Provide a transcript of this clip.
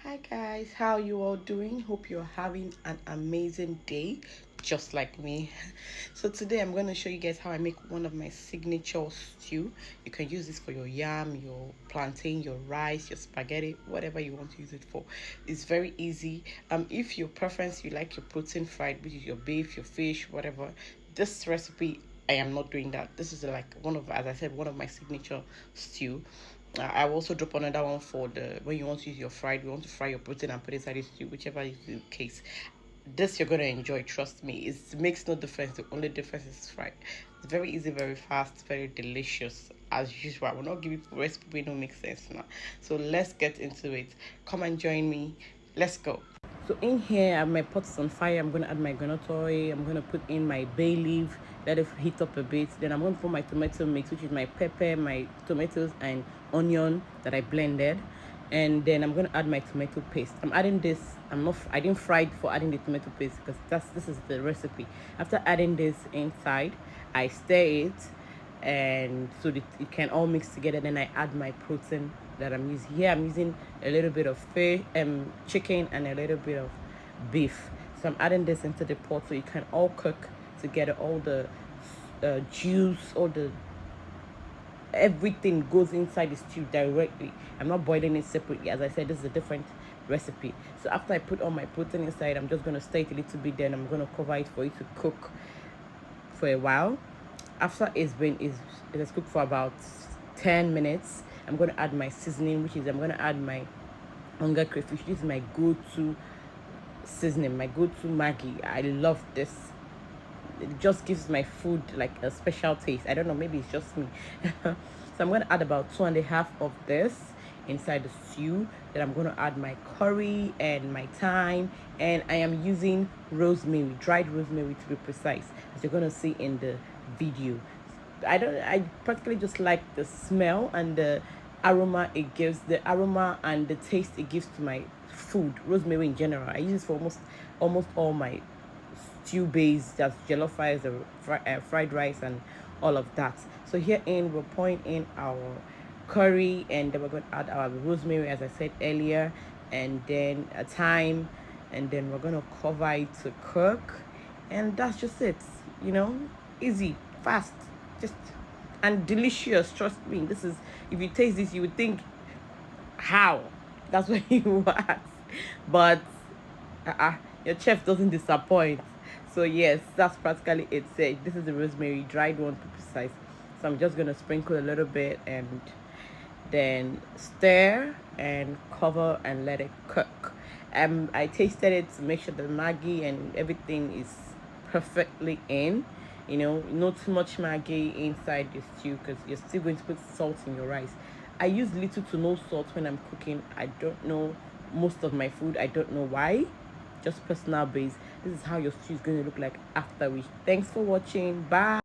Hi guys, how you all doing? Hope you're having an amazing day just like me. So today I'm going to show you guys how I make one of my signature stew. You can use this for your yam, your plantain, your rice, your spaghetti, whatever you want to use it for. It's very easy. If your preference you like your protein fried, which is your beef, your fish, whatever, this recipe I am not doing that. This is like one of, as I said, one of my signature stew. I will also drop another one for the when you want to use your fried, you want to fry your protein and put it inside the stew, whichever is the case. This you're gonna enjoy, trust me. It makes no difference. The only difference is fried. It's very easy, very fast, very delicious. As usual, I will not give you recipe wey no make sense now. So let's get into it. Come and join me. Let's go. So in here, I have my pot is on fire. I'm gonna add my granite oil. I'm gonna put in my bay leaf, let it heat up a bit. Then I'm gonna put my tomato mix, which is my pepper, my tomatoes, and onion that I blended. And then I'm gonna add my tomato paste. I'm adding this. I didn't fry it before adding the tomato paste because this is the recipe. After adding this inside, I stir it and so that it can all mix together. Then I add my protein that I'm using here. I'm using a little bit of fish chicken and a little bit of beef. So I'm adding this into the pot so it can all cook together. All the juice, all the everything goes inside the stew directly. I'm not boiling it separately. As I said, this is a different recipe. So after I put all my protein inside, I'm just gonna stir it a little bit. Then I'm gonna cover it for it to cook for a while. After it has cooked for about 10 minutes, I'm gonna add my seasoning, which is I'm gonna add my hunger crayfish. This is my go-to seasoning, my go-to Maggi. I love this. It just gives my food like a special taste. I don't know, maybe it's just me. So I'm gonna add about 2.5 of this inside the stew. Then I'm gonna add my curry and my thyme, and I am using rosemary, dried rosemary to be precise, as you're gonna see in the video. I practically just like the smell and the aroma it gives, the aroma and the taste it gives to my food. Rosemary in general, I use it for almost all my stew base, that's jollof rice, fried rice, and all of that. So here in we're pouring in our curry, and then we're going to add our rosemary, as I said earlier, and then a thyme, and then we're going to cover it to cook, and that's just it. You know, easy, fast, just and delicious. Trust me. This is, if you taste this, you would think how. That's what you ask, but your chef doesn't disappoint. So yes, that's practically it. This is the rosemary, dried one to be precise. So I'm just gonna sprinkle a little bit and then stir and cover and let it cook. I tasted it to make sure the Maggi and everything is perfectly in. You know, not too much Maggi inside the stew because you're still going to put salt in your rice. I use little to no salt when I'm cooking. I don't know most of my food. I don't know why. Just personal base. This is how your stew is going to look like after we. Thanks for watching. Bye.